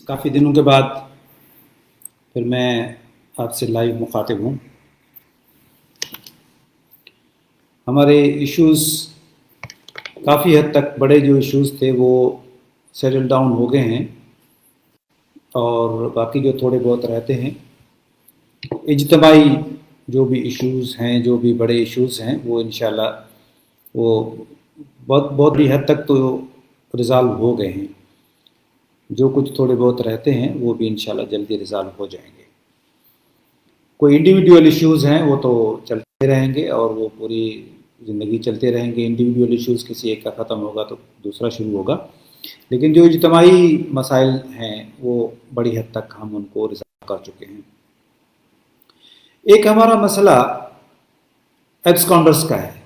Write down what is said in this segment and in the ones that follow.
काफ़ी दिनों के बाद फिर मैं आपसे लाइव मुखातिब हूँ। हमारे इश्यूज़ काफ़ी हद तक बड़े जो इश्यूज़ थे वो सेटल डाउन हो गए हैं और बाकी जो थोड़े बहुत रहते हैं इज्तमाही जो भी इश्यूज़ हैं, जो भी बड़े इश्यूज़ हैं वो इंशाल्लाह वो बहुत बहुत ही हद तक तो रिज़ॉल्व हो गए हैं। जो कुछ थोड़े बहुत रहते हैं वो भी इंशाल्लाह जल्दी रिज़ॉल्व हो जाएंगे। कोई इंडिविजुअल इश्यूज़ हैं वो तो चलते रहेंगे और वो पूरी ज़िंदगी चलते रहेंगे। इंडिविजुअल इश्यूज़ किसी एक का ख़त्म होगा तो दूसरा शुरू होगा, लेकिन जो इज्तमाही मसाइल हैं वो बड़ी हद तक हम उनको रिज़ॉल्व कर चुके हैं। एक हमारा मसला एब्सकॉन्डर्स का है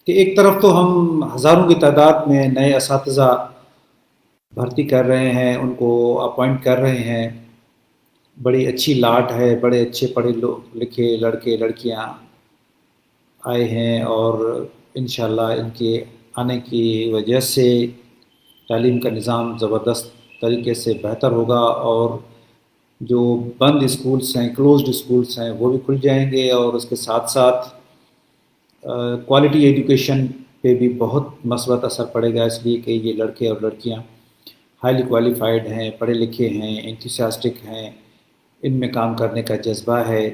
कि एक तरफ तो हम हज़ारों की तादाद में नए असातिज़ा भर्ती कर रहे हैं, उनको अपॉइंट कर रहे हैं, बड़ी अच्छी लाट है, बड़े अच्छे पढ़े लिखे लड़के लड़कियां आए हैं और इंशाल्लाह इनके आने की वजह से तालीम का निज़ाम ज़बरदस्त तरीके से बेहतर होगा और जो बंद स्कूल्स हैं, क्लोज्ड स्कूल्स हैं, वो भी खुल जाएंगे और उसके साथ साथ क्वालिटी एजुकेशन पे भी बहुत मस्बत असर पड़ेगा, इसलिए कि ये लड़के और लड़कियां हाईली क्वालिफाइड हैं, पढ़े लिखे हैं, एंथुसियास्टिक हैं, इनमें काम करने का जज्बा है,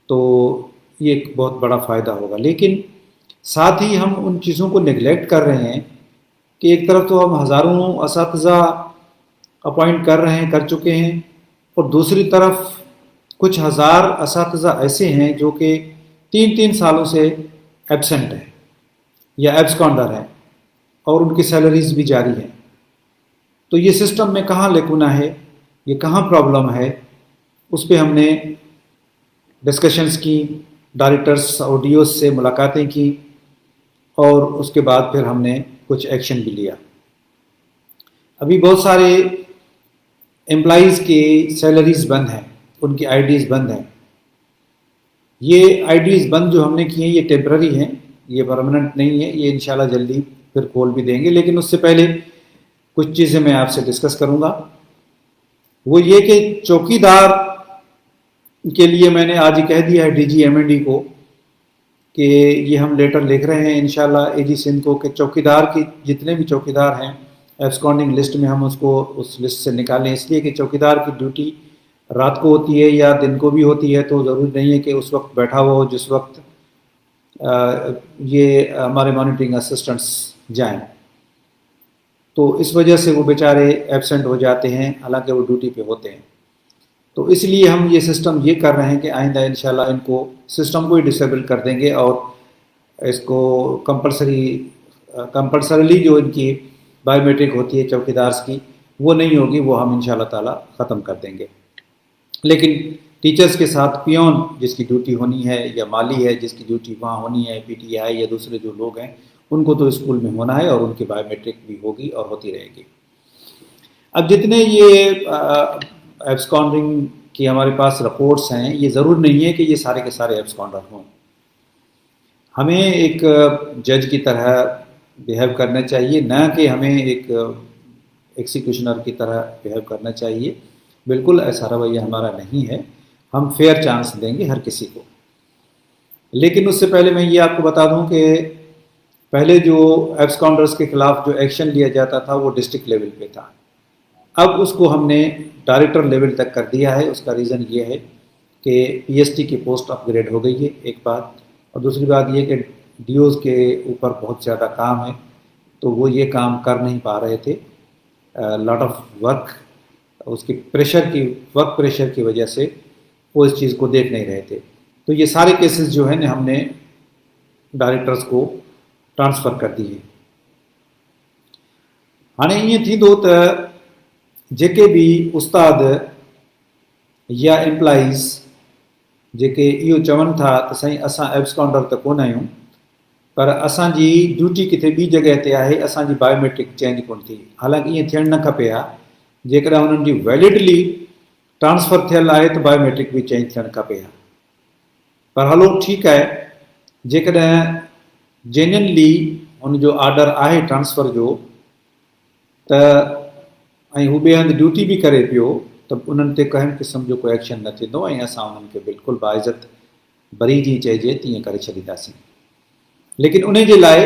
तो ये एक बहुत बड़ा फ़ायदा होगा। लेकिन साथ ही हम उन चीज़ों को नेगलेक्ट कर रहे हैं कि एक तरफ तो हम हज़ारों असातिज़ा अपॉइंट कर रहे हैं, कर चुके हैं, और दूसरी तरफ कुछ हज़ार असातिज़ा ऐसे हैं जो कि 3-3 सालों से एब्सेंट हैं या एब्सकॉन्डर हैं और उनकी सैलरीज भी जारी हैं। तो ये सिस्टम में कहाँ लेकुना है, ये कहाँ प्रॉब्लम है, उस पर हमने डिस्कशंस की, डायरेक्टर्स और डीओ से मुलाकातें की और उसके बाद फिर हमने कुछ एक्शन भी लिया। अभी बहुत सारे एम्प्लॉइज़ के सैलरीज बंद हैं, उनकी आईडीज़ बंद हैं। ये आईडीज़ बंद जो हमने किए हैं ये टेम्पररी हैं, ये परमानेंट नहीं है, ये इंशाल्लाह जल्दी फिर खोल भी देंगे। लेकिन उससे पहले कुछ चीज़ें मैं आपसे डिस्कस करूँगा। वो ये कि चौकीदार के लिए मैंने आज ही कह दिया है डीजी एमएनडी को कि ये हम लेटर लिख रहे हैं इंशाल्लाह एजी सिंध को कि चौकीदार की जितने भी चौकीदार हैं एब्सकॉन्डिंग लिस्ट में हम उसको उस लिस्ट से निकालें, इसलिए कि चौकीदार की ड्यूटी रात को होती है या दिन को भी होती है, तो ज़रूरी नहीं है कि उस वक्त बैठा हुआ हो जिस वक्त ये हमारे मॉनिटरिंग असिस्टेंट्स जाएं। तो इस वजह से वो बेचारे एब्सेंट हो जाते हैं, हालांकि वो ड्यूटी पे होते हैं। तो इसलिए हम ये सिस्टम ये कर रहे हैं कि आइंदा इंशाल्लाह इनको सिस्टम को ही डिसेबल कर देंगे और इसको कंपल्सरीली जो इनकी बायोमेट्रिक होती है चौकीदार्स की वो नहीं होगी, वो हम इंशाल्लाह ताला ख़त्म कर देंगे। लेकिन टीचर्स के साथ पियोन जिसकी ड्यूटी होनी है या माली है जिसकी ड्यूटी वहाँ होनी है, पीटीआई या दूसरे जो लोग हैं उनको तो स्कूल में होना है और उनकी बायोमेट्रिक भी होगी और होती रहेगी। अब जितने ये एब्सकॉन्डिंग की हमारे पास रिपोर्ट्स हैं, ये ज़रूर नहीं है कि ये सारे के सारे एब्सकॉन्डर हों। हमें एक जज की तरह बिहेव करना चाहिए, न कि हमें एक एक्सिक्यूशनर की तरह बिहेव करना चाहिए। बिल्कुल ऐसा रवैया हमारा नहीं है, हम फेयर चांस देंगे हर किसी को। लेकिन उससे पहले मैं ये आपको बता दूं कि पहले जो एब्सकॉन्डर्स के खिलाफ जो एक्शन लिया जाता था वो डिस्ट्रिक्ट लेवल पे था, अब उसको हमने डायरेक्टर लेवल तक कर दिया है। उसका रीज़न ये है कि पीएसटी की पोस्ट अपग्रेड हो गई है, एक बात, और दूसरी बात ये कि डीओज़ के ऊपर बहुत ज़्यादा काम है, तो वो ये काम कर नहीं पा रहे थे। लॉट ऑफ वर्क, उसकी वर्क प्रेशर की वजह से वो इस चीज़ को देख नहीं रहे थे। तो ये सारे केसेस जो हैं हमने डायरेक्टर्स को ट्रांसफ़र कर दिए। हाणे ईअं थींदो त जेके भी उस्ताद या एम्प्लॉइज़ जेके इहो चवनि था त साईं असां एब्सकॉन्डर त कोन आहियूं, पर असांजी ड्यूटी किथे ॿी जॻह ते आहे, असांजी बायोमेट्रिक चेंज कोन थी। हालांकि ईअं थियणु न खपे हा, जेकॾहिं हुननि जी वैलिडली ट्रांसफ़र थियल आहे त बायोमेट्रिक बि चेंज थियणु खपे हा। पर हलो ठीकु आहे, जेकॾहिं जेन्युइनली हुनजो ऑर्डर आहे ट्रांसफ़र जो, त ऐं हू ॿिए हंधि ड्यूटी बि करे पियो त उन्हनि ते कंहिं क़िस्म जो कोई एक्शन न थींदो ऐं असां उन्हनि खे बिल्कुलु बाइज़त बरी जी चइजे तीअं करे छॾींदासीं। लेकिन उन जे लाइ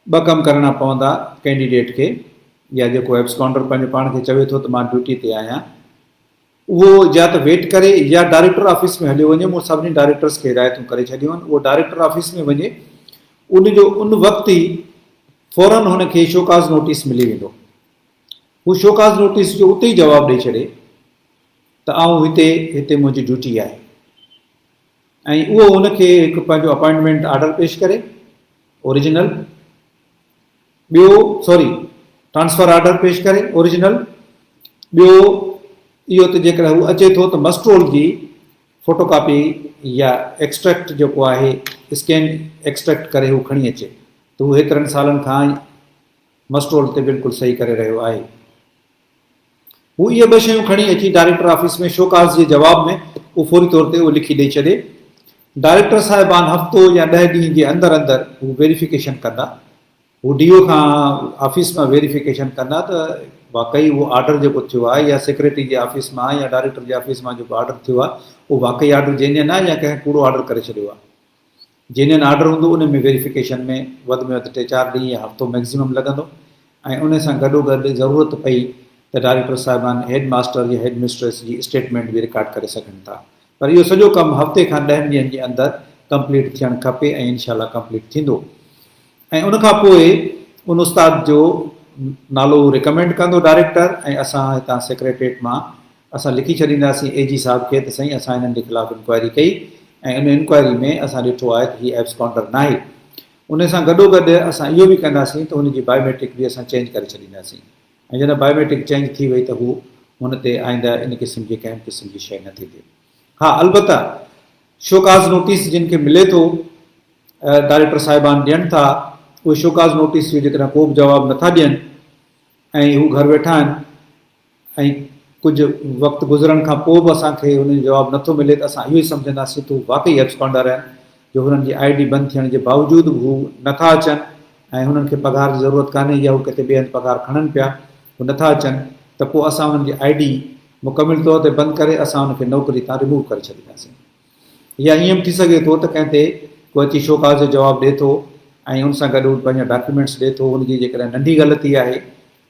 ॿ कम करणा पवंदा कैंडिडेट खे, या जेको एब्सकॉन्डर पंहिंजो पाण खे चवे थो त मां ड्यूटी ते आहियां, उहो या त वेट करे या डायरेक्टर ऑफिस में हलियो वञे। मूं सभिनी डायरेक्टर्स खे हिदायतूं करे छॾियूं आहिनि, उहो डायरेक्टर ऑफिस में वञे, उन वक़्तु ई फ़ौरन हुनखे शोकाज़ नोटिस मिली वेंदो। हू शोकाज़ नोटिस जो उते ई जवाबु ॾेई छॾे त आऊं हिते मुंहिंजी ड्यूटी आहे, ऐं उहो हुनखे हिकु पंहिंजो अपॉइंटमेंट ऑर्डर पेश करे ओरिजिनल, ट्रांसफर ऑर्डर पेश करे ओरिजिनल। ॿियो इहो त जेकॾहिं हू अचे थो त मस्ट्रोल जी फोटोकॉपी या एक्सट्रैक्ट जेको आहे स्कैन एक्सट्रैक्ट करे हू खणी अचे त हू हेतिरनि सालनि खां मस्ट्रोल ते बिल्कुलु सही करे रहियो आहे। हू इहे ॿ शयूं खणी अची डायरेक्टर ऑफिस में शोकाज़ जे जवाब में उहो फौरी तौर ते उहो लिखी ॾेई छॾे। डायरेक्टर साहिबान हफ़्तो या 10 ॾींहं जे अंदरि अंदरि हू वेरिफिकेशन कंदा, हू DO खां ऑफिस मां वेरिफिकेशन कंदा त वाक़ई उहो ऑर्डर जेको थियो आहे या सेक्रेटरी जे ऑफिस मां या डायरेक्टर जे ऑफिस मां जेको ऑर्डर थियो आहे उहो वाक़ई ऑर्डर जेन्युइन आहे या कंहिं कूड़ो ऑर्डर करे छॾियो आहे। जेन्युइन ऑर्डर हूंदो उन में वेरिफिकेशन में वधि 3-4 ॾींहं या हफ़्तो मैक्सिमम लॻंदो, ऐं उन सां गॾोगॾु ज़रूरत पई त डायरेक्टर साहिबान हेड मास्टर या हेड मिस्ट्रेस जी स्टेटमेंट बि रिकॉर्ड करे सघनि था। पर इहो सॼो कमु हफ़्ते खां 10 ॾींहंनि जे अंदरि कंप्लीट थियणु खपे ऐं इनशाला कंप्लीट थींदो। ऐं उनखां पोइ उन उस्ताद जो नालो रिकमेंड कंदो डायरेक्टर, ऐं असां हितां सेक्रेटरीट मां असां लिखी छॾींदासीं AG साहिब खे त साईं असां हिननि जे ख़िलाफ़ु इंक्वायरी कई ऐं उन इंक्वायरी में असां ॾिठो आहे त हीअ एब्सकॉन्डर न आहे। उन सां गॾोगॾु असां इहो बि कंदासीं त हुनजी बायोमेट्रिक बि असां चेंज करे छॾींदासीं, ऐं जॾहिं बायोमेट्रिक चेंज थी वई त हू हुन ते आईंदा इन क़िस्म जी कंहिं क़िस्म जी शइ न थी थिए। हा, अलबत्ता शोकाज़ नोटिस जिन खे मिले थो डायरेक्टर साहिबान ॾियनि था, उहे शोकाज़ नोटिस जो जेकॾहिं को बि जवाबु नथा ॾियनि ऐं हू घर वेठा आहिनि ऐं कुझु वक़्तु गुज़रण खां पोइ बि असांखे हुनजो जवाबु नथो मिले त असां इहो ई सम्झंदासीं त हू वाक़ई एब्सकॉन्डर आहिनि, जो हुननि जी ID बंदि थियण जे बावजूदि हू नथा अचनि ऐं हुननि खे पघार जी ज़रूरत कान्हे या हू किथे ॿिए हंधि पघार खणनि पिया, हू नथा अचनि, त पोइ असां हुननि जी ID मुकमिल तौर ते बंदि करे असां हुनखे नौकरी तां रिमूव करे छॾींदासीं। या ईअं बि थी सघे थो त कंहिं ते को अची शोकाज़ जो जवाबु ॾिए थो ऐं हुन सां गॾु पंहिंजा डॉक्यूमेंट्स ॾिए थो, हुनजी जेकॾहिं नंढी ग़लती आहे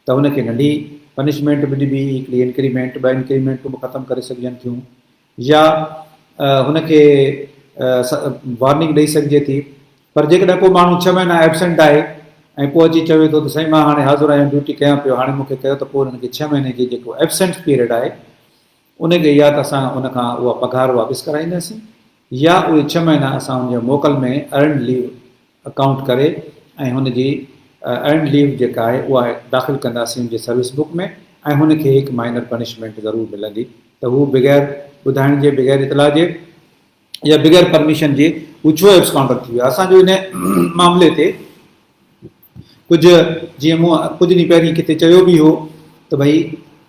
त हुनखे नंढी पनिशमेंट बि ॾिबी, हिकिड़ी इंक्रीमेंट 2 इंक्रीमेंटूं बि ख़तमु करे सघजनि थियूं, या हुनखे वार्निंग ॾेई सघिजे थी। पर जेकॾहिं को माण्हू 6 महीना एबसेंट आहे ऐं पोइ अची चवे थो त साईं मां हाणे हाज़ुर आहियां, ड्यूटी कयां पियो, हाणे मूंखे कयो, त पोइ हुनखे 6 महीने जी जेको एबसेंट पीरियड आहे उनखे या त असां उनखां उहा पघार वापसि कराईंदासीं या उहे 6 महीना असां हुनजे मोकल में अर्न लीव अकाउंट करे ऐं हुनजी अर्न लीव जेका आहे उहा दाख़िलु कंदासीं हुनजे सर्विस बुक में, ऐं हुनखे हिकु माइनर पनिशमेंट ज़रूरु मिलंदी त हू बग़ैर ॿुधाइण जे, बग़ैर इतला जे या बग़ैर परमिशन जे हू छो एब्सकॉन्डर थी वियो। असांजो इन मामले ते कुझु जीअं मूं कुझु ॾींहं पहिरीं किथे चयो बि हो त भई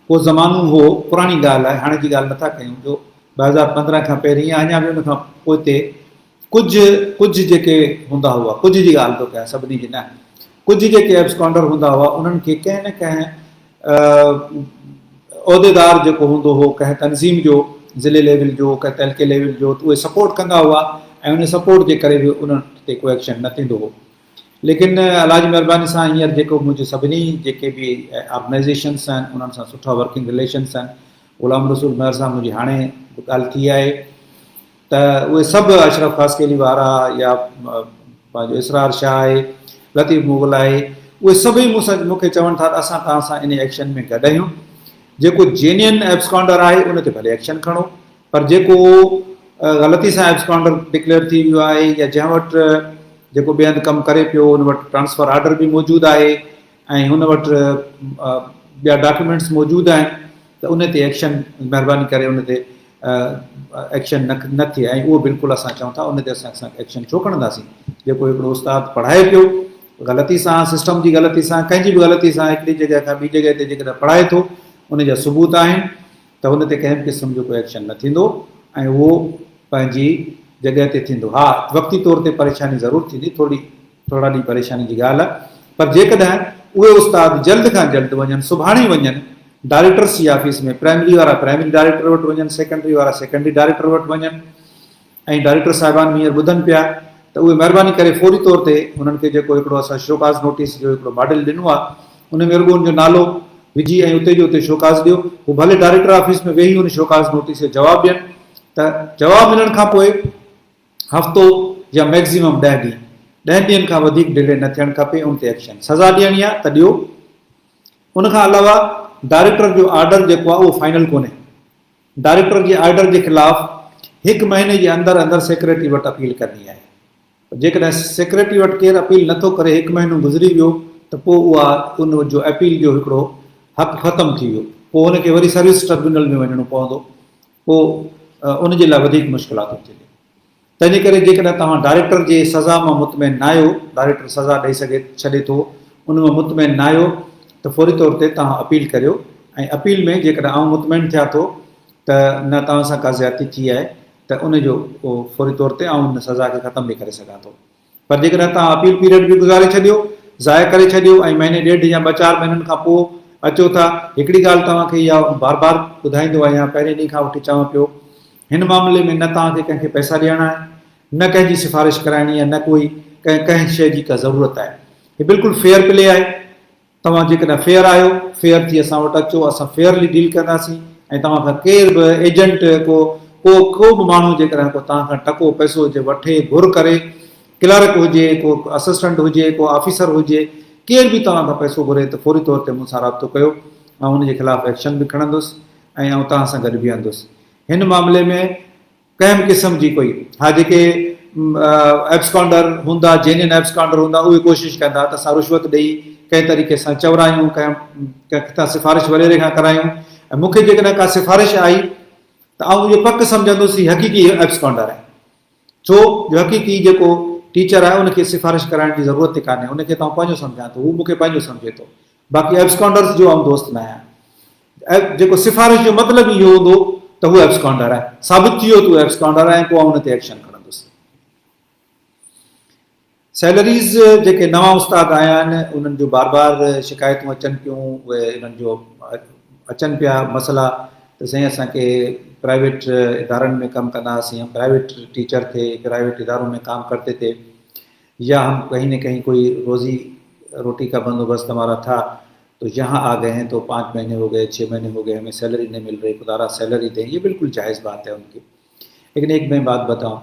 को ज़मानो हो, पुराणी ॻाल्हि आहे, हाणे जी ॻाल्हि नथा कयूं, जो 2015 खां पहिरीं या अञा बि उन खां पोइ ते कुझु जेके हूंदा हुआ, कुझु जी ॻाल्हि थो कयां, सभिनी जी न, कुझु जेके एब्सकॉन्डर हूंदा हुआ उन्हनि खे कंहिं न कंहिं उहिदेदार जेको हूंदो हो कंहिं तनज़ीम जो, ज़िले लेवल जो, कंहिं तहलके लेवल जो, उहे सपोर्ट कंदा हुआ ऐं उन सपोर्ट जे करे बि उन्हनि ते को एक्शन न थींदो हो। लेकिन अलाह जी महिरबानी सां हींअर जेको मुंहिंजो सभिनी जेके बि ऑर्गनाइज़ेशन्स आहिनि उन्हनि सां सुठा वर्किंग रिलेशन्स आहिनि। ग़ुलाम रसूल महर सां मुंहिंजी हाणे ॻाल्हि थी आहे त उहे सभु अशरफ ख़ासकेली वारा या पंहिंजो इसरार शाह आहे, लतीफ़ मुग़ल आहे, उहे सभई मूंखे चवनि था त असां तव्हां सां इन एक्शन में गॾु आहियूं। जेको जेन्युइन एब्सकॉन्डर आहे उन ते भले एक्शन खणो, पर जेको ग़लती सां एब्सकॉन्डर डिक्लेयर थी वियो आहे या जंहिं वटि जेको ॿिए हंधि कमु करे पियो उन वटि ट्रांसफ़र ऑर्डर बि मौजूदु आहे ऐं हुन वटि ॿिया डॉक्यूमेंट्स मौजूदु आहिनि, त उन ते एक्शन महिरबानी करे उन ते एक्शन न थिए। ऐं उहो बिल्कुलु असां चऊं था उन ते असां एक्शन छो खणंदासीं। जेको हिकिड़ो उस्तादु पढ़ाए पियो ग़लती सां, सिस्टम जी ग़लती सां, कंहिंजी बि ग़लती सां हिकिड़ी जॻह खां ॿी जॻह ते जेकॾहिं पढ़ाए थो, उन जा सबूत आहिनि, त हुन ते कंहिं बि क़िस्म जो कोई एक्शन न थींदो ऐं उहो पंहिंजी जॻह ते थींदो। हा, वक़्ती तौर ते परेशानी ज़रूरु थींदी, थोरा ॾींहं परेशानी जी ॻाल्हि आहे, पर जेकॾहिं उहे उस्ताद जल्द खां जल्द वञनि, सुभाणे ई वञनि डायरेक्टर्स जी ऑफिस में प्राइमरी वारा प्राइमरी डायरेक्टर वटि वञनि, सेकेंडरी वारा सेकेंडरी डायरेक्टर वटि वञनि ऐं डायरेक्टर साहिबान हींअर ॿुधनि पिया त उहे महिरबानी करे फौरी तौर ते उन्हनि खे जेको हिकिड़ो असां शोकाज़ नोटिस जो हिकिड़ो मॉडल ॾिनो आहे उन में रुॻो उनजो नालो विझी ऐं उते जो उते शोकाज़ ॾियो। हू भले डायरेक्टर ऑफिस में वेही उन शोकाज़ नोटिस जो जवाबु ॾियनि, त जवाबु मिलण खां पोइ हफ़्तो या मैक्सिमम 10 ॾींहं 10 ॾींहंनि खां वधीक डिले न थियणु खपे, उन ते एक्शन सज़ा ॾियणी आहे त ॾियो। उनखां अलावा डायरेक्टर जो ऑर्डर जेको आहे उहो फाइनल कोन्हे। डायरेक्टर जे ऑर्डर जे ख़िलाफ़ 1 महीने जे अंदरि अंदरि सेक्रेटरी वटि अपील करणी आहे। जेकॾहिं सेक्रेटरी वटि केरु अपील नथो करे, 1 महीनो गुज़री वियो त पोइ उहा उन जो अपील जो हिकिड़ो हक़ ख़तमु थी वियो, पोइ हुनखे वरी सर्विस ट्रिब्यूनल में वञिणो पवंदो, पोइ उनजे लाइ वधीक मुश्किलातूं थींदियूं। तंहिंजे करे जेकॾहिं तव्हां डायरेक्टर जे सज़ा मां मुतमइन न आहियो, डायरेक्टर सज़ा ॾेई छॾे थो, उन मां मुतमइन न आहियो त फौरी तौर ते तव्हां अपील करियो ऐं अपील में जेकॾहिं आउं मुतमइन थिया थो त न तव्हां सां का ज़्यादती थी आहे त उनजो फौरी तौर ते आउं उन सज़ा खे ख़तमु बि करे सघां थो। पर जेकॾहिं तव्हां अपील पीरियड बि गुज़ारे छॾियो, ज़ाया करे छॾियो ऐं महीने ॾेढ या 2-4 महीननि खां पोइ अचो था, हिकिड़ी ॻाल्हि तव्हांखे इहा बार बार ॿुधाईंदो आहियां, पहिरें ॾींहं खां वठी चवां पियो, हिन मामले में न तव्हांखे कंहिंखे पैसा ॾियणा आहिनि, न कंहिंजी सिफ़ारिश कराइणी आहे, न कोई कंहिं शइ जी का ज़रूरत आहे। हीअ बिल्कुलु फेयर प्ले आहे। तव्हां जेकॾहिं फेयर आहियो, फेयर थी असां वटि अचो, असां फेयरली डील कंदासीं ऐं तव्हां खां केर बि एजेंट को बि माण्हू जेकॾहिं को तव्हां खां टको पैसो हुजे वठे घुर करे, क्लर्क हुजे, को असिस्टेंट हुजे, को ऑफिसर हुजे, केर बि तव्हां खां पैसो घुरे त फौरी तौर ते मूंसां राब्तो कयो, ऐं हुनजे ख़िलाफ़ु एक्शन बि खणंदुसि ऐं आउं तव्हां सां गॾु बीहंदुसि। हिन मामले में कंहिं बि क़िस्म जी कोई जेके एब्सकॉन्डर हूंदा, जेन्युइन एब्सकॉन्डर हूंदा, उहे कोशिशि कंदा त असां रिश्वत ॾेई कंहिं तरीक़े सां चवरायूं, कंहिं किथां सिफ़ारिश वॾेरे खां करायूं, ऐं मूंखे जेकॾहिं का सिफ़ारिश आई त आउं इहो पक सम्झंदुसि हीअ हक़ीक़ी एब्सकॉन्डर आहे। छो जो हक़ीक़ी जेको टीचर आहे उनखे सिफ़ारिश कराइण जी ज़रूरत ई कान्हे, उनखे तव्हां पंहिंजो सम्झां थो, हू मूंखे पंहिंजो सम्झे थो। बाक़ी एब्सकॉन्डर्स जो आउं दोस्त न आहियां। जेको सिफ़ारिश जो मतिलबु इहो हूंदो त हू एब्सकॉन्डर आहे, साबित थी वियो त उहो एब्सकॉन्डर आहे, पोइ आउं उन ते एक्शन खणंदुसि। सैलरीज़ जेके नवां उस्ताद आया आहिनि उन्हनि जो बार बार शिकायतूं अचनि पियूं, उहे इन्हनि जो अचनि पिया मसइला त साईं असांखे प्राइवेट इदारनि में कमु कंदा हुआसीं, हम प्राइवेट टीचर थे, प्राइवेट इदारों में काम करते थे, या हम कहीं न कहीं कोई रोज़ी रोटी का बंदोबस्त हमारा था, तो यहाँ आ गए हैं तो 5 महीने हो गए, 6 महीने हो गए, हमें सैलरी नहीं मिल रही, खुदारा सैलरी दें। ये बिल्कुल जायज़ बात है उनकी। लेकिन एक मैं बात बताऊं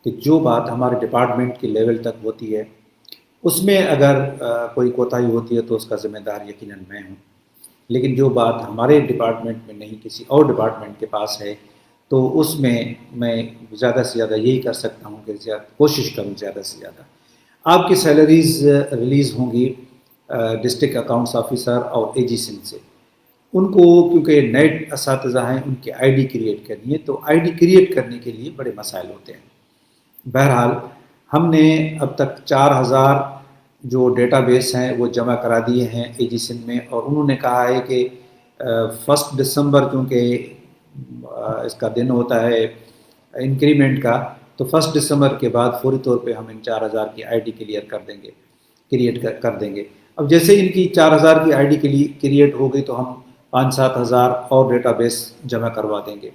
कि जो बात हमारे डिपार्टमेंट की लेवल तक होती है उसमें अगर कोई कोताही होती है तो उसका ज़िम्मेदार यकीनन मैं हूँ, लेकिन जो बात हमारे डिपार्टमेंट में नहीं किसी और डिपार्टमेंट के पास है तो उसमें मैं ज़्यादा से ज़्यादा यही कर सकता हूँ कि कोशिश करूँ ज़्यादा से ज़्यादा। आपकी सैलरीज़ रिलीज़ होंगी डिस्ट्रिक्ट अकाउंट्स ऑफिसर और एजी सिंध से, उनको क्योंकि नए असातिज़ा हैं उनकी आईडी क्रिएट करनी है, तो आईडी क्रिएट करने के लिए बड़े मसाइल होते हैं। बहरहाल हमने अब तक 4000 जो डेटाबेस हैं वो जमा करा दिए हैं एजी सिंध में, और उन्होंने कहा है कि 1 दिसंबर क्योंकि इसका दिन होता है इंक्रीमेंट का, तो 1 दिसंबर के बाद फौरी तौर पे हम इन 4000 की आईडी क्रिएट कर देंगे। अब जैसे इनकी 4000 की आईडी क्रिएट हो गई तो हम 5-7 हज़ार और डेटाबेस जमा करवा देंगे।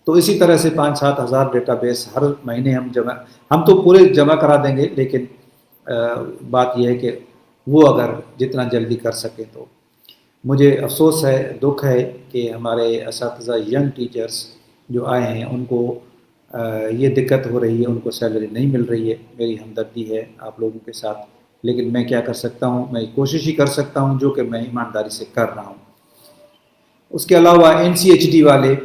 तो इसी तरह से 5-7 हज़ार डेटाबेस हर महीने हम तो पूरे जमा करा देंगे, लेकिन बात यह है कि वो अगर जितना जल्दी कर सके तो। मुझे अफसोस है, दुख है कि हमारे असातिज़ा यंग टीचर्स जो आए हैं उनको ये दिक्कत हो रही है, उनको सैलरी नहीं मिल रही है। मेरी हमदर्दी है आप लोगों के साथ, लेकिन मैं क्या कर सकता हूँ, मैं कोशिश ही कर सकता हूँ जो कि मैं ईमानदारी से कर रहा हूँ। उसके अलावा NCHD वाले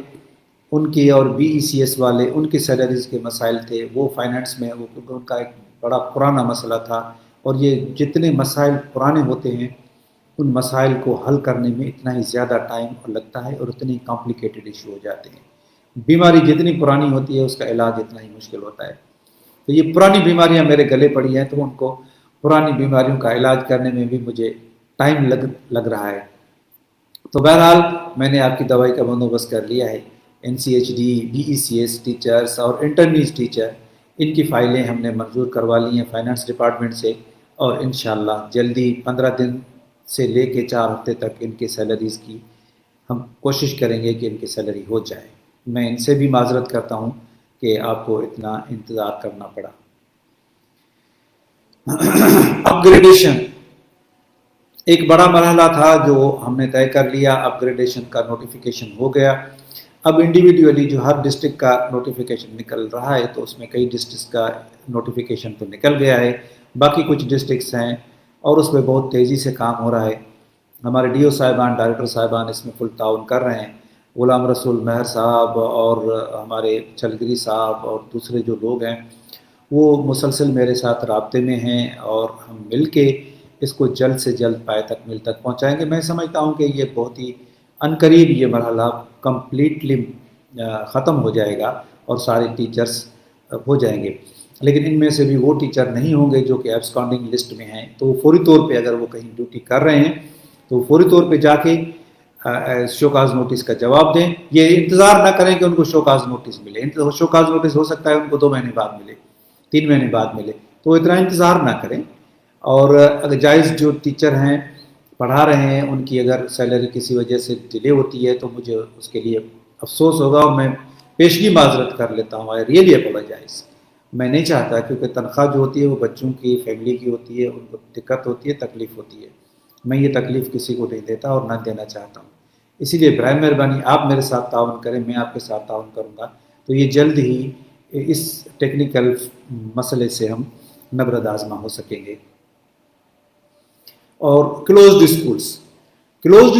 उनकी और BECS वाले उनकी सैलरीज़ के मसाइल थे, वो फाइनेंस में वो उनका एक बड़ा पुराना मसला था, और ये जितने मसाइल पुराने होते हैं उन मसाइल को हल करने में इतना ही ज़्यादा टाइम लगता है और उतने ही कॉम्प्लिकेटेड इशू हो जाते हैं। बीमारी जितनी पुरानी होती है उसका इलाज इतना ही मुश्किल होता है। तो ये पुरानी बीमारियां मेरे गले पड़ी हैं, तो उनको पुरानी बीमारियों का इलाज करने में भी मुझे टाइम लग रहा है। तो बहरहाल मैंने आपकी दवाई का बंदोबस्त कर लिया है। NCHD, BECS टीचर्स और इंटरनीज टीचर, इनकी फ़ाइलें हमने मंजूर करवा ली हैं फाइनेंस डिपार्टमेंट से, और इंशाल्लाह जल्दी 15 दिन से लेके 4 हफ्ते तक इनकी सैलरीज़ की ہم کوشش کریں گے کہ ان کی سیلری ہو جائے. میں ان سے بھی معذرت کرتا ہوں کہ آپ کو اتنا انتظار کرنا پڑا. اپ گریڈیشن ایک بڑا مرحلہ تھا جو ہم نے طے کر لیا. اپ گریڈیشن کا نوٹیفیکیشن ہو گیا. اب انڈیویڈولی جو ہر ڈسٹرکٹ کا نوٹیفیکیشن نکل رہا ہے تو اس میں کئی ڈسٹرکٹس کا نوٹیفیکیشن تو نکل گیا ہے, باقی کچھ ڈسٹرکٹس ہیں اور اس میں بہت تیزی سے کام ہو رہا ہے. ہمارے ڈی او صاحبان, ڈائریکٹر صاحبان اس میں فل تعاون کر رہے ہیں. غلام رسول مہر صاحب اور ہمارے چلگری صاحب اور دوسرے جو لوگ ہیں وہ مسلسل میرے ساتھ رابطے میں ہیں اور ہم مل کے اس کو جلد سے جلد پائے تک مل تک پہنچائیں گے. میں سمجھتا ہوں کہ یہ بہت ہی عنقریب یہ مرحلہ کمپلیٹلی ختم ہو جائے گا اور سارے ٹیچرز ہو جائیں گے. لیکن ان میں سے بھی وہ ٹیچر نہیں ہوں گے جو کہ ایبسکانڈنگ لسٹ میں ہیں, تو فوری طور پہ اگر وہ کہیں ڈیوٹی کر رہے ہیں تو فوری طور پہ جا کے شوکاز نوٹس کا جواب دیں. یہ انتظار نہ کریں کہ ان کو شوکاز نوٹس ملے. شوکاز نوٹس ہو سکتا ہے ان کو 2 مہینے بعد ملے, 3 مہینے بعد ملے, تو اتنا انتظار نہ کریں. اور اگر جائز جو ٹیچر ہیں پڑھا رہے ہیں ان کی اگر سیلری کسی وجہ سے ڈیلے ہوتی ہے تو مجھے اس کے لیے افسوس ہوگا اور میں پیشگی معذرت کر لیتا ہوں. I really apologise. میں نہیں چاہتا کیونکہ تنخواہ جو ہوتی ہے وہ بچوں کی فیملی کی ہوتی ہے, ان کو دقت ہوتی ہے, تکلیف ہوتی ہے. میں یہ تکلیف کسی کو نہیں دیتا اور نہ دینا چاہتا ہوں. اسی لیے برائے مہربانی آپ میرے ساتھ تعاون کریں, میں آپ کے ساتھ تعاون کروں گا, تو یہ جلد ہی اس ٹیکنیکل مسئلے سے ہم نبرد آزما ہو سکیں گے. اور क्लोज्ड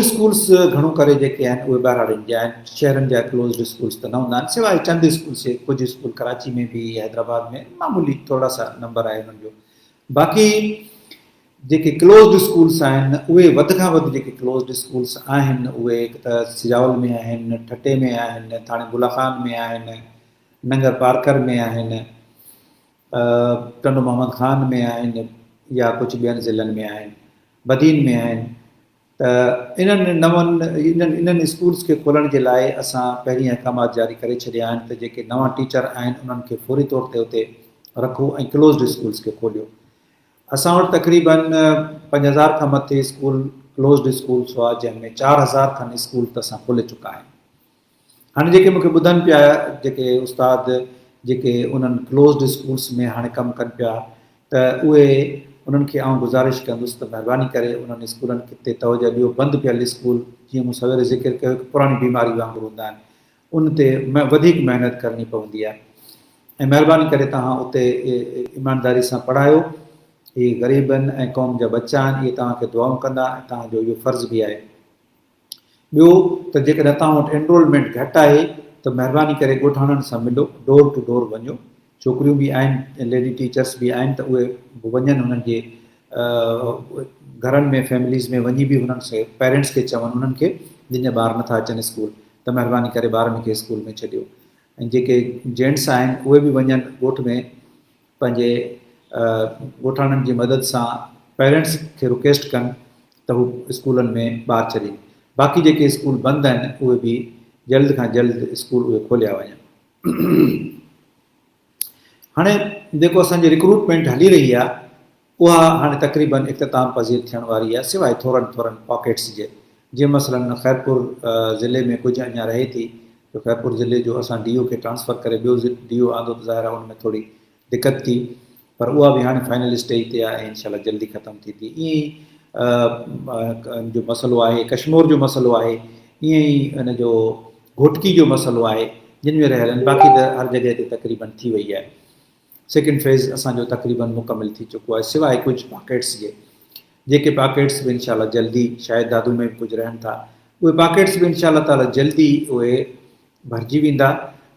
स्कूल्स घणो करे जेके आहिनि उहे ॿाहिराड़नि जा आहिनि. शहरनि जा क्लोज्ड स्कूल्स त न हूंदा आहिनि सवाइ चंद स्कूल से. कुझु स्कूल कराची में भी, हैदराबाद में मामूली थोरा सा नंबर आहे हुननि जो. बाक़ी जेके क्लोज्ड स्कूल्स आहिनि उहे वधि खां वधि जेके क्लोज्ड स्कूल्स आहिनि उहे हिकु त सिजावल में आहिनि, ठटे में आहिनि, थाणे गुलाखान में आहिनि, नंगर पार्कर में आहिनि, टंडो मोहम्मद खान में आहिनि या कुझु ॿियनि ज़िलनि में आहिनि, बदीन में आहिनि. त इन्हनि स्कूल्स खे खोलण जे लाइ असां पहिरीं अहकामात जारी करे छॾिया आहिनि त जेके नवां टीचर आहिनि उन्हनि खे फौरी तौर ते उते रखो ऐं क्लोज्ड स्कूल्स खे खोलियो. असां वटि तक़रीबन 5000 खां मथे स्कूल क्लोज्ड स्कूल्स हुआ जंहिंमें 4000 खनि स्कूल त असां खोले चुका आहियूं. हाणे जेके मूंखे ॿुधनि पिया जेके उस्ताद जेके उन्हनि क्लोज्ड स्कूल्स में हाणे कमु कनि पिया त उहे उन्हनि खे आउं गुज़ारिश कंदुसि त महिरबानी करे उन्हनि स्कूलनि ते तवजो ॾियो. बंदि पियल स्कूल जीअं मूं सवेर ज़िक्र कयो पुराणी बीमारी वांगुरु हूंदा आहिनि, उन ते वधीक महिनत करणी पवंदी आहे. ऐं महिरबानी करे तव्हां उते ईमानदारी सां पढ़ायो. इहे ग़रीबनि ऐं क़ौम जा बच्चा आहिनि, इहे तव्हांखे दुआऊं कंदा ऐं तव्हांजो इहो फ़र्ज़ु बि आहे. ॿियो त जेकॾहिं तव्हां वटि एनरोलमेंट घटि आहे त महिरबानी करे ॻोठाणनि सां मिलो, डोर टू डोर वञो. छोकिरियूं बि आहिनि, लेडी टीचर्स बि आहिनि, त उहे वञनि हुननि जे घरनि में फैमिलीज़ में वञी बि हुननि से पेरेंट्स खे चवनि उन्हनि खे जिन जा ॿार नथा अचनि स्कूल त महिरबानी करे ॿारनि खे स्कूल में छॾियो. ऐं जेके जेंट्स आहिनि उहे बि वञनि ॻोठ में पंहिंजे ॻोठाणनि जी मदद सां पेरेंट्स खे रिक्वेस्ट कनि त हू स्कूलनि में ॿार छॾनि. बाक़ी जेके स्कूल बंदि आहिनि उहे बि जल्द खां जल्द स्कूल उहे खोलिया वञनि. हाणे जेको असांजी रिक्रूटमेंट हली रही आहे उहा हाणे तक़रीबन इख़्तिताम पज़ीर थियण वारी आहे सवाइ थोरनि पॉकेट्स जे. जीअं मसलन ख़ैरपुर ज़िले में कुझु अञा रहे थी त ख़ैरपुर ज़िले जो असां DO खे ट्रांसफ़र करे ॿियो DO आंदो त ज़ाहिर आहे हुन में थोरी दिक़त थी, पर उहा बि हाणे फाइनल स्टेज ते आहे ऐं इंशाल्लाह जल्दी ख़तमु थी. ईअं ई जो मसइलो आहे कश्मीर जो मसइलो आहे, ईअं ई हिन जो घोटकी जो मसइलो आहे, जिन में रहियल आहिनि. बाक़ी त हर जॻह ते तक़रीबन थी वई आहे. सेकेंड फेज़ असांजो तक़रीबन मुकमिल थी चुको आहे सवाइ कुझु पॉकेट्स जे. जेके पॉकेट्स बि इंशाल्लाह जल्दी, शायदि दादू में बि कुझु रहनि था, उहे पॉकेट्स बि इंशाल्लाह ताला जल्दी उहे भरिजी वेंदा.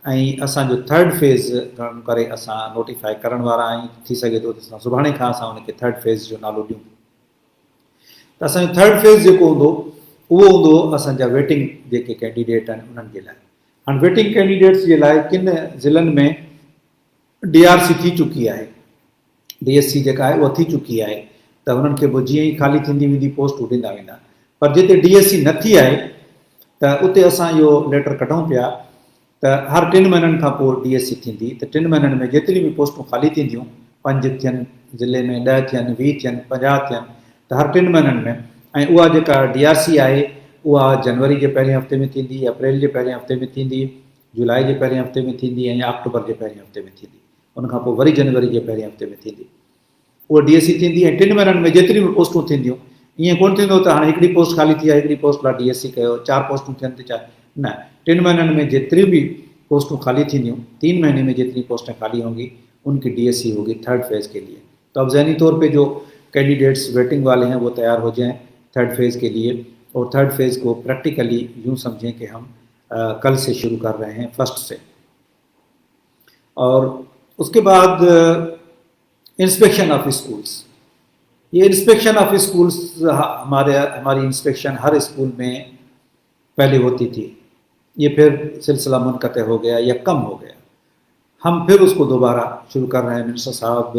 ऐं असांजो थर्ड फेज़ घणो करे असां नोटिफाई करण वारा आहियूं. थी सघे थो त असां सुभाणे खां असां हुनखे थर्ड फेज़ जो नालो ॾियूं. त असांजो थर्ड फेज़ जेको हूंदो उहो हूंदो असांजा वेटिंग जेके कैंडिडेट आहिनि उन्हनि जे लाइ. हाणे वेटिंग कैंडिडेट्स जे लाइ किन ज़िलनि में DRC थी चुकी आहे, DSC जेका आहे उहा थी चुकी आहे, त हुननि खे पोइ जीअं ई ख़ाली थींदी वेंदी पोस्टूं ॾींदा वेंदा. पर जिते DSC न थी आहे त उते असां इहो लेटर कढूं पिया त हर 3 महीननि खां पोइ DSC थींदी. त 3 महीननि में जेतिरी बि पोस्टूं ख़ाली थींदियूं, 5 थियनि ज़िले में, 10 थियनि, 20 थियनि, 50 थियनि, त हर 3 महीननि में. ऐं उहा जेका DRC आहे उहा जनवरी जे पहिरें हफ़्ते में थींदी, अप्रैल जे पहिरें हफ़्ते में थींदी, जुलाई जे पहिरें हफ़्ते में थींदी ऐं अक्टूबर जे पहिरें हफ़्ते में थींदी, उनखां पोइ वरी जनवरी जे पहिरें हफ़्ते में थींदी। उहा DSC थींदी ऐं 3 महीननि में जेतिरियूं बि पोस्टूं थींदियूं, ईअं कोन्ह थींदो त हाणे हिकिड़ी पोस्ट ख़ाली थी आहे, हिकिड़ी पोस्ट लाइ DSC कयो, 4 पोस्टूं थियनि त 4, न, 3 महीननि में जेतिरियूं भी पोस्टों खाली थींदियूं, 3 महीने में जितनी पोस्टें खाली होंगी उनकी DSC होगी 3rd फेज़ के लिए। तो अब ज़हनी तौर पे जो कैंडिडेट्स वेटिंग वाले हैं वो तैयार हो जाएं 3rd फेज़ के लिए, और 3rd फेज़ को प्रैक्टिकली यूँ समझें कि हम कल से शुरू कर रहे हैं 1st से। और उसके बाद इंस्पेक्शन ऑफ स्कूल्स, ये इंस्पेक्शन ऑफ स्कूल्स हमारी इंस्पेक्शन हर स्कूल में पहले होती थी, ये फिर सिलसिला मुनक़ते हो गया या कम हो गया, हम फिर उसको दोबारा शुरू कर रहे हैं। मिनिस्टर साहब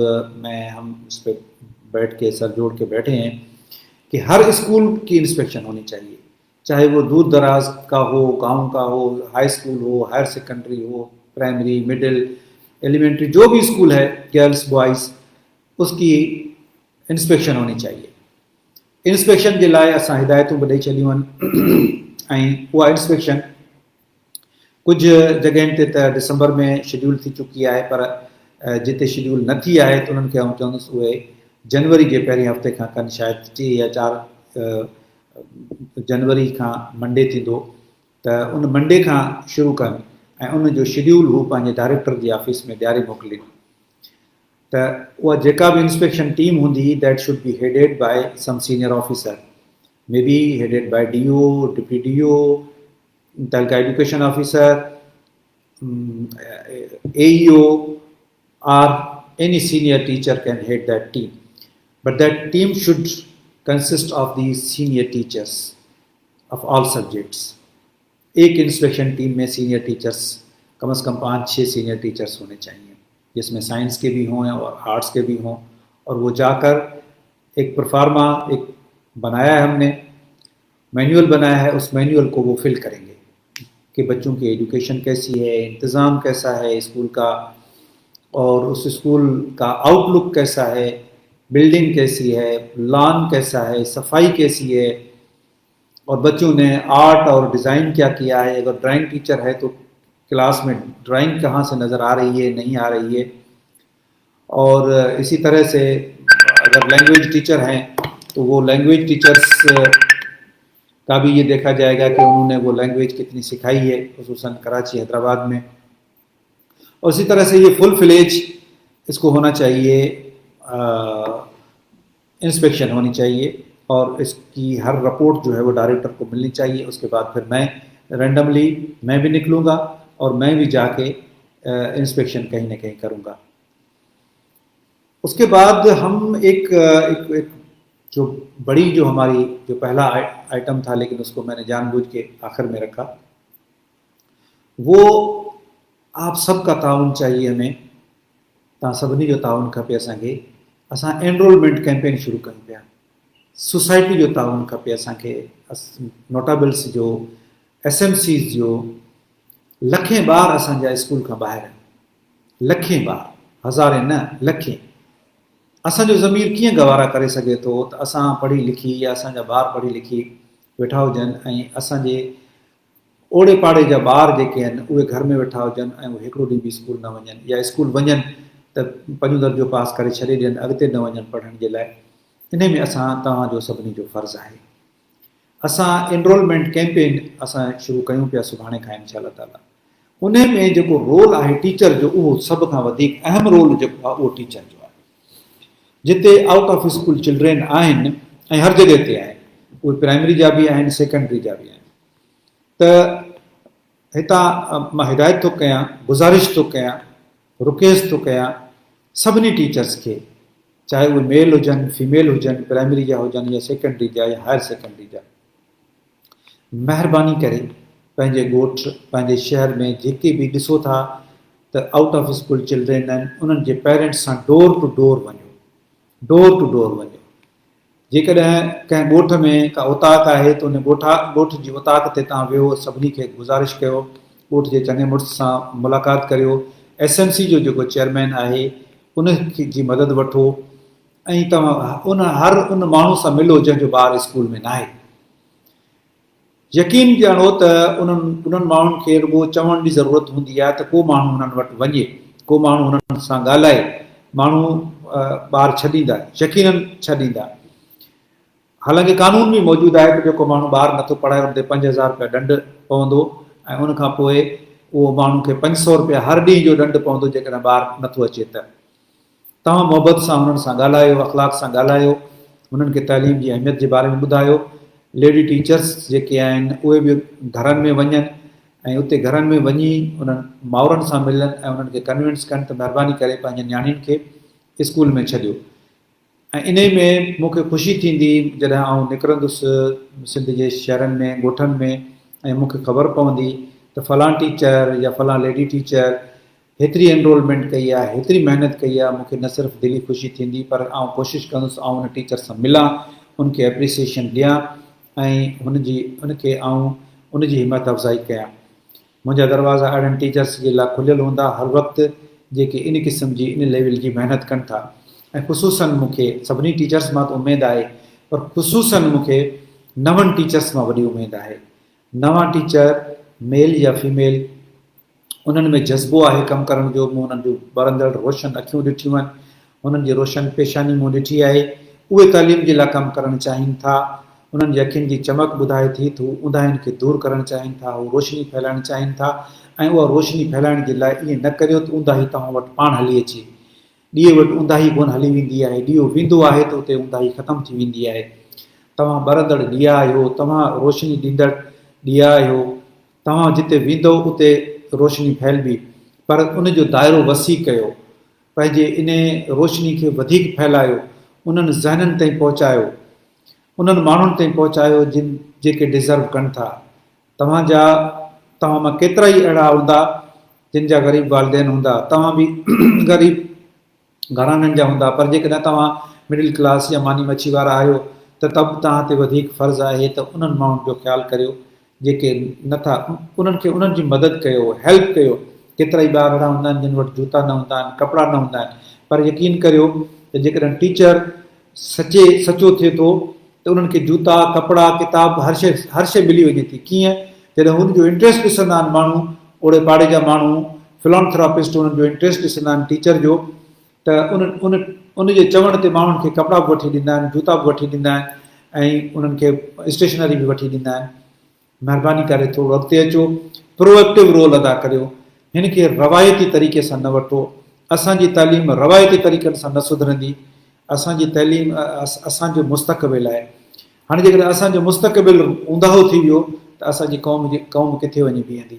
मैं हम उस पर बैठ के सर जोड़ के बैठे हैं कि हर स्कूल की इंस्पेक्शन होनी चाहिए, चाहे वो दूर दराज का हो, गांव का हो, हाई स्कूल हो, हायर सेकेंडरी हो, प्राइमरी, मिडिल, एलिमेंट्री, जो भी स्कूल है, गर्ल्स बॉयज़, उसकी इंस्पेक्शन होनी चाहिए। इंस्पेक्शन के लाइ असां हिदायतूं बि ॾेई छॾियूं आहिनि ऐं उहा इंस्पेक्शन कुछ जगहनि ते त दिसंबर में शेड्यूल थी चुकी आहे, पर जिते शेड्यूल न थी आहे त उन्हनि खे आउं चवंदुसि उहे जनवरी जे पहिरें हफ़्ते खां कनि, शायदि 3 या 4 जनवरी खां मंडे थींदो त उन मंडे खां शुरू कनि ऐं उन जो शेड्यूल हू पंहिंजे डायरेक्टर जी ऑफिस में ॾियारे मोकिलीनि। त उहा जेका बि इंस्पेक्शन टीम हूंदी that should be headed by some senior officer, may be headed by DO, deputy DO, taluka education officer, AEO, or any senior teacher can head that team, but that team should consist of the senior teachers of all subjects। एक inspection team में senior teachers कम से कम 5-6 senior teachers होने चाहिए, जिसमें science के भी हों और आर्ट्स के भी हों, और वो जाकर एक परफार्मा एक बनाया है हमने, मैनुअल बनाया है, उस मैनुअल को वो फिल करेंगे कि बच्चों की एजुकेशन कैसी है, इंतज़ाम कैसा है स्कूल का, और उस स्कूल का आउटलुक कैसा है, बिल्डिंग कैसी है, लॉन कैसा है, सफाई कैसी है, और बच्चों ने आर्ट और डिज़ाइन क्या किया है। अगर ड्राइंग टीचर है तो क्लास में ड्राइंग कहाँ से नज़र आ रही है, नहीं आ रही है। और इसी तरह से अगर लैंग्वेज टीचर हैं तो वो लैंग्वेज टीचर्स का भी ये देखा जाएगा कि उन्होंने वो लैंग्वेज कितनी सिखाई है, खुसूसन कराची, हैदराबाद में। और इसी तरह से ये फुल फ्लेज इसको होना चाहिए, इंस्पेक्शन होनी चाहिए, और इसकी हर रिपोर्ट जो है वो डायरेक्टर को मिलनी चाहिए। उसके बाद फिर मैं रैंडमली मैं भी निकलूँगा और मैं भी जाके इंस्पेक्शन कहीं ना कहीं करूँगा। उसके बाद हम एक जो बड़ी जो हमारी जो पहला आइटम था, लेकिन उसको मैंने जानबूझ के आखिर में रखा, वो आप सबका ताउन चाहिए हमें, तव्हां सभिनी जो ताउन खपे असांखे। असां एनरोलमेंट कैंपेन शुरू कयूं पिया, सोसाइटी जो ताउन खपे असांखे, नोटाबिल्स जो, SMCs जो। लखें ॿार असांजा स्कूल खां ॿाहिरि आहिनि, लखें ॿार, हज़ारे न लखें। असांजो ज़मीर कीअं गवारा करे सघे थो त असां पढ़ी लिखी या असांजा ॿार पढ़ी लिखी वेठा हुजनि ऐं असांजे ओड़े पाड़े जा ॿार जेके आहिनि उहे घर में वेठा हुजनि ऐं उहे हिकिड़ो ॾींहुं बि स्कूल न वञनि, या स्कूल वञनि त 5 दर्जो पास करे छॾे ॾियनि, अॻिते न वञनि पढ़ण जे लाइ। इन में असां तव्हांजो सभिनी जो फ़र्ज़ु आहे। असां एनरोलमेंट कैंपेन असां शुरू कयूं पिया सुभाणे खां इंशाअल्लाह ताला। उन में जेको रोल आहे टीचर जो, उहो सभ खां वधीक अहम रोल जेको आहे उहो टीचर जो आहे। जिते आउट ऑफ स्कूल चिल्ड्रेन आहिनि ऐं हर जॻह ते आहिनि, उहे प्राइमरी जा बि आहिनि, सेकेंडरी जा बि आहिनि, त हितां मां हिदायत थो कयां, गुज़ारिश थो कयां, रिक्वेस्ट थो कयां सभिनी टीचर्स खे, चाहे उहे मेल हुजनि, फीमेल हुजनि, प्राइमरी जा हुजनि या सेकेंडरी जा या हायर सेकेंडरी जा, महिरबानी करे पंहिंजे ॻोठ पंहिंजे शहर में जेके बि ॾिसो था त आउट ऑफ स्कूल चिल्ड्रेन आहिनि, उन्हनि जे पेरेंट्स सां डोर टू डोर वञो, डोर टू डोर वञो। जेकॾहिं कंहिं ॻोठ में का उताक आहे त उन ॻोठ जी उताक ते तव्हां वियो, सभिनी खे गुज़ारिश कयो, ॻोठ जे चङे मुड़ुस सां मुलाक़ात करियो, SMC जो जेको चेयरमैन आहे उन जी मदद वठो, ऐं तव्हां हर उन माण्हू सां मिलो जंहिंजो ॿारु स्कूल में न आहे। यकीन ॼाणो त उन्हनि माण्हुनि खे रुॻो चवण जी ज़रूरत हूंदी आहे त को माण्हू हुननि वटि वञे, को माण्हू हुननि सां ॻाल्हाए, माण्हू ॿार छॾींदा, यकीनन छॾींदा। हालांकि कानून भी मौजूदु आहे कि जेको माण्हू ॿार नथो पढ़ाए उन ते 5,000 रुपया ॾंड पवंदो ऐं उनखां पोइ उहो माण्हू खे 500 रुपया हर ॾींहं जो ॾंड पवंदो जेकॾहिं ॿार नथो अचे त। तव्हां मोहबत सां हुननि सां ॻाल्हायो, अख़लाक सां ॻाल्हायो, हुननि खे तालीम जी अहमियत जे बारे में ॿुधायो। लेडी टीचर्स जेके आहिनि उहे बि घरनि में वञनि ऐं उते घरनि में वञी उन्हनि माउरनि सां मिलनि ऐं उन्हनि खे कन्विंस कनि त महिरबानी करे पंहिंजे नियाणियुनि खे स्कूल में छॾियो। ऐं इन में मूंखे ख़ुशी थींदी जॾहिं आउं निकिरंदुसि सिंध जे शहरनि में, ॻोठनि में, ऐं मूंखे ख़बर पवंदी त फलां टीचर या फलां लेडी टीचर हेतिरी एनरोलमेंट कई आहे, हेतिरी महिनत कई आहे। मूंखे न सिर्फ़ु दिली ख़ुशी थींदी पर आउं कोशिशि कंदुसि आउं उन टीचर सां मिलां, उनखे एप्रिसिएशन ॾियां ऐं उनखे आउं उनजी हिमत अफ़ज़ाई कयां। मुंहिंजा दरवाज़ा अहिड़नि टीचर्स जे लाइ खुलियल हूंदा हर वक़्तु जेके इन क़िस्म जी इन लेवल जी महिनत कनि था। ऐं ख़ुशूसन मूंखे सभिनी टीचर्स मां त उमेदु आहे पर ख़ुशूसन मूंखे नवनि टीचर्स मां वॾी उमेदु आहे। नवां टीचर मेल या फीमेल उन्हनि में जज़्बो आहे कमु करण जो। मूं उन्हनि जूं ॿरंदड़ रोशन अखियूं ॾिठियूं आहिनि, उन्हनि जी रोशन पेशानी मूं ॾिठी आहे। उहे तालीम जे लाइ कमु करणु चाहिनि था, उन्हनि जी अखियुनि जी चमक ॿुधाए थी त हू ऊंदाहियुनि खे दूरि करणु चाहिनि था, हू रोशनी फैलाइणु चाहिनि था। ऐं उहा रोशनी फैलाइण जे लाइ ईअं न करियो त ऊंदाही तव्हां वटि पाण हली अचे। ॾींहं वटि ऊंदाही कोन हली वेंदी आहे, ॾींहों वेंदो आहे त उते ऊंदाही ख़तमु थी वेंदी आहे। तव्हां ॿरंदड़ ॾीआ आहियो, तव्हां रोशनी ॾींदड़ ॾीआ आहियो। तव्हां जिते वेंदो उते रोशनी फैलबी, पर उनजो दाइरो वसी कयो, पंहिंजे इन रोशनी खे वधीक फैलायो, उन्हनि ज़हननि ताईं पहुचायो, उन्हनि माण्हुनि ताईं पहुचायो जेके डिज़र्व कनि था। तव्हां मां केतिरा ई अहिड़ा हूंदा जिन जा ग़रीब वालिदैन हूंदा, तव्हां बि ग़रीब घराननि जा हूंदा, पर जेकॾहिं तव्हां मिडिल क्लास या मानी मच्छी वारा आहियो त तव्हां ते वधीक फ़र्ज़ु आहे त उन्हनि माण्हुनि जो ख़्यालु करियो जेके नथा, उन्हनि खे उन्हनि जी मदद कयो, हेल्प कयो। केतिरा ई ॿार अहिड़ा हूंदा आहिनि जिन वटि जूता न हूंदा आहिनि, कपिड़ा न हूंदा आहिनि, पर यकीन करियो त जेकॾहिं टीचर सचो थिए थो त उन्हनि खे जूता, कपिड़ा, किताब हर शइ मिली वञे थी। कीअं? जॾहिं हुनजो इंट्रस्ट ॾिसंदा आहिनि माण्हू, ओड़े पाड़े जा माण्हू, फिलोंथेरापिस्ट उन्हनि जो इंट्रस्ट ॾिसंदा आहिनि टीचर जो, त उनजे चवण ते माण्हुनि खे कपिड़ा बि वठी ॾींदा आहिनि, जूता बि वठी ॾींदा आहिनि ऐं उन्हनि खे स्टेशनरी बि वठी ॾींदा आहिनि। महिरबानी करे थोरो अॻिते अचो, प्रोएक्टिव रोल अदा करियो, हिन खे रवायती तरीक़े सां न वठो। असांजी तालीम रवायती तरीक़नि सां न सुधरंदी। असांजी तालीम असांजो मुस्तक़बिल आहे। हाणे जेकॾहिं असांजो मुस्तक़बिल ऊंदाहो थी वियो त असांजी क़ौम किथे वञी बीहंदी।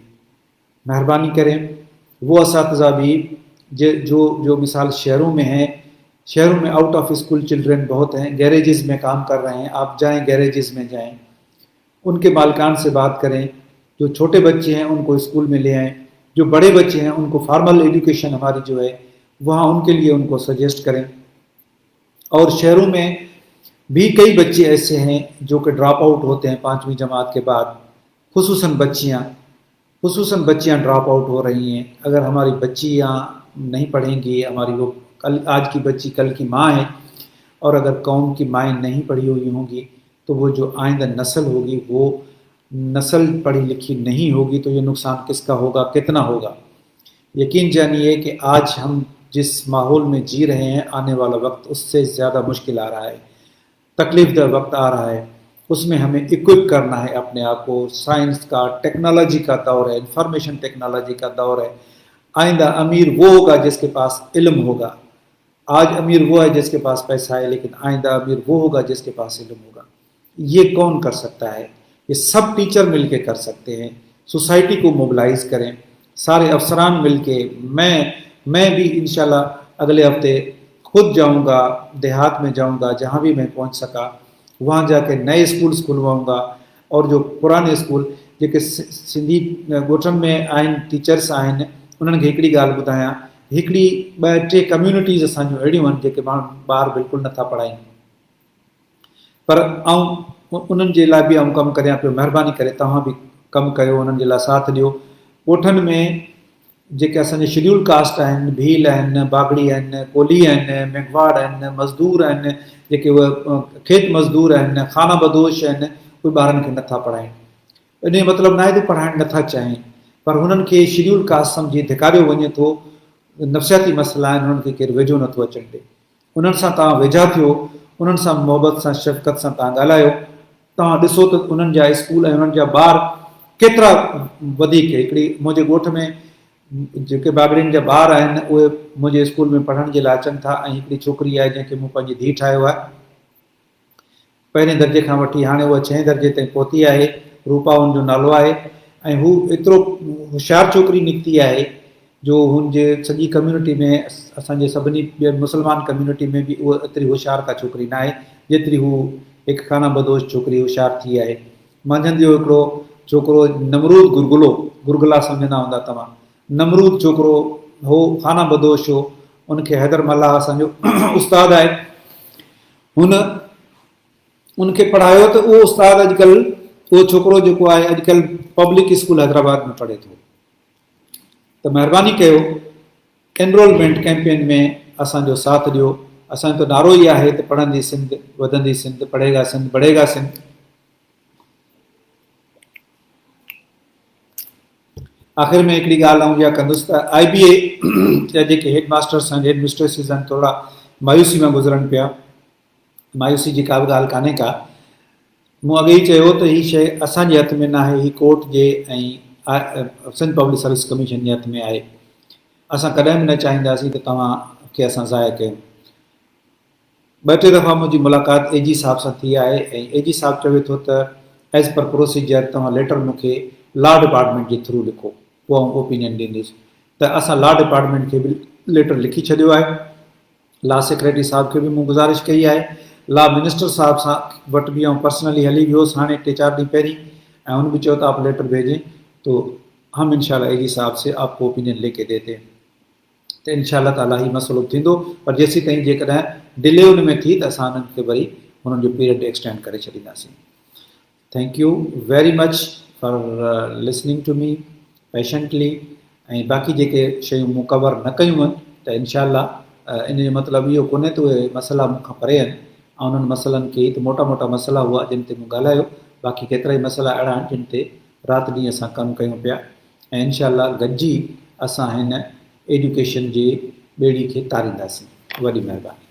महिरबानी करे वो असातिज़ा भी जो मिसाल शहरों में हैं, शहरों में आउट ऑफ स्कूल चिल्ड्रन बहुत हैं, गैरेजेस में काम कर रहे हैं, आप जाएं गैरेजेस में जाएं, उनके मालिकान से बात करें। जो छोटे बच्चे हैं उनको स्कूल में ले आएँ, जो बड़े बच्चे हैं उनको फॉर्मल एजुकेशन हमारी जो है वहाँ उनके लिए उनको सजेस्ट करें। और शहरों में भी कई बच्चे ऐसे हैं जो कि ड्रॉप आउट होते हैं 5वीं जमात के बाद, खुसूसन बच्चियाँ ड्रॉप आउट हो रही हैं। अगर हमारी बच्चियाँ नहीं पढ़ेंगी, हमारी वो आज की बच्ची कल की माँ है, और अगर कौम की माएँ नहीं पढ़ी हुई होंगी तो वो जो आइंदा नस्ल होगी वो नस्ल पढ़ी लिखी नहीं होगी, तो ये नुकसान किसका होगा, कितना होगा। यकीन जानिए कि आज हम जिस माहौल में जी रहे हैं, आने वाला वक्त उससे ज़्यादा मुश्किल आ रहा है, तकलीफ दह वक्त आ रहा है। उसमें हमें इक्विप करना है अपने आप को। साइंस का, टेक्नोलॉजी का दौर है, इंफॉर्मेशन टेक्नोलॉजी का दौर है। आइंदा अमीर वो होगा जिसके पास इल्म होगा। आज अमीर वो है जिसके पास पैसा है, लेकिन आइंदा अमीर वो होगा जिसके पास इल्म होगा। ये कौन कर सकता है? ये सब टीचर मिलके कर सकते हैं। सोसाइटी को मोबिलाइज करें, सारे अफसरान मिलके। मैं भी इंशाल्लाह अगले हफ्ते खुद जाऊंगा, देहात में जाऊंगा, जहाँ भी मैं पहुँच सका वहाँ जाके नए स्कूल्स खुलवाऊंगा। और जो पुराने स्कूल जेके सिंधी ॻोठनि में आहिनि, टीचर्स आहिनि, उन्हनि खे हिकिड़ी ॻाल्हि ॿुधायां, हिकिड़ी 2-3 कम्यूनिटीज़ असांजूं अहिड़ियूं आहिनि जेके ॿार बिल्कुलु नथा पढ़ाइनि, पर उन्हनि जे लाइ बि कमु करियां पियो। महिरबानी करे तव्हां बि कमु कयो, उन्हनि जे लाइ साथ ॾियो। ॻोठनि में जेके असांजे शेड्यूल कास्ट आहिनि, भील आहिनि, बागड़ी आहिनि, कोली आहिनि, मेघवाड़ आहिनि, मज़दूर आहिनि, जेके उहे खेत मज़दूर आहिनि, खाना बदोश आहिनि, उहे ॿारनि खे नथा पढ़ाइनि। इन जो मतिलबु न आहे त पढ़ाइणु नथा चाहिनि, पर हुननि खे शेड्यूल कास्ट सम्झी धिकारियो वञे थो, नफ़सियाती मसइला आहिनि, हुननि खे केरु वेझो नथो अचणु ॾिए। उन्हनि सां तव्हां वेझा थियो, उन्हनि सां मुहबत सां शफ़क़त सां तव्हां ॻाल्हायो, तव्हां ॾिसो त उन्हनि जा स्कूल ऐं उन्हनि जा ॿार केतिरा वधीक, हिकिड़ी मुंहिंजे ॻोठ में जेके भाभिड़ियुनि जा ॿार आहिनि उहे मुंहिंजे स्कूल में पढ़ण जे लाइ अचनि था, ऐं हिकिड़ी छोकिरी आहे जंहिंखे मूं पंहिंजी धीउ ठाहियो आहे, पहिरें दर्जे खां वठी हाणे उहा 6 दर्जे ताईं पहुती आहे, रूपा हुनजो नालो आहे, ऐं हू एतिरो होशियारु छोकिरी निकिती आहे जो हुनजे सॼी कम्यूनिटी में, असांजे सभिनी ॿियनि मुस्लमान कम्यूनिटी में बि उहा एतिरी होशियारु का छोकिरी न आहे जेतिरी हू हिकु खाना बदोश छोकिरी होशियारु थी आहे। मंझंदि जो हिकिड़ो छोकिरो नमरूद गुरगुला सम्झंदा हूंदा तव्हां, नमरूद छोकिरो हो, खाना बदोश हो, उनखे हैदर मल्ला असांजो उस्तादु आहे, उनखे पढ़ायो त उहो उस्तादु अॼुकल्ह, उहो छोकिरो जेको आहे अॼुकल्ह पब्लिक स्कूल हैदराबाद में पढ़े थो। त महिरबानी कयो, एनरोलमेंट कैंपेन में असांजो साथ ॾियो। असांजो त नारो ई आहे त पढ़ंदी सिंध वधंदी सिंध, पढ़ेगा सिंध बढ़ेगा सिंध। आख़िर में हिकिड़ी ॻाल्हि आउं इहा कंदुसि त IBA जा जेके हेड मास्टर्स आहिनि, हेड मिस्ट्रेसिस आहिनि, थोरा मायूसी में गुज़रनि पिया। मायूसी जी का बि ॻाल्हि कान्हे का, मूं अॻे ई चयो त हीअ शइ असांजे हथ में न आहे, हीअ कोर्ट जे ऐं सिंध पब्लिक सर्विस कमीशन जे हथ में आहे। असां कॾहिं बि न चाहींदासीं त तव्हांखे असां ज़ाया कयूं। 2-3 दफ़ा मुंहिंजी मुलाक़ात AG साहब सां थी आहे, ऐं AG साहब चवे थो त एज़ पर प्रोसीजर तव्हां लेटर मूंखे लॉ डिपार्टमेंट जे थ्रू लिखो, पोइ आउं ओपिनियन ॾींदुसि। त असां लॉ डिपार्टमेंट खे बि लेटर लिखी छॾियो आहे, लॉ सेक्रेटरी साहब खे बि मूं गुज़ारिश कई आहे, लॉ मिनिस्टर साहब सां वटि बि आउं पर्सनली हली वियोसि हाणे 3-4 ॾींहं पहिरीं, ऐं हुन बि चयो त आप लेटर भेजें तो हम इंशाल्लाह AG साहब से आपको ओपिनियन लेके देते हैं। त इंशाल्लाह ताला ही मसइलो थींदो, पर जेसीं ताईं जेकॾहिं डिले हुन में थी त असां हुननि खे वरी हुननि जो पीरियड एक्सटेंड करे छॾींदासीं। Thank U very much for listening to me patiently. ऐं बाक़ी जेके शयूं मूं कवर न कयूं आहिनि त इंशाल्लाह इन जो मतिलबु इहो कोन्हे त उहे मसइला मूंखां परे आहिनि, ऐं उन्हनि मसइलनि खे त मोटा मोटा मसइला हुआ जिन ते मूं ॻाल्हायो, बाक़ी केतिरा ई मसइला अहिड़ा आहिनि जिन ते राति ॾींहुं असां कमु कयूं पिया, ऐं इंशाल्लाह गॾिजी असां हिन एजुकेशन जी ॿेड़ी खे तारींदासीं। वॾी महिरबानी।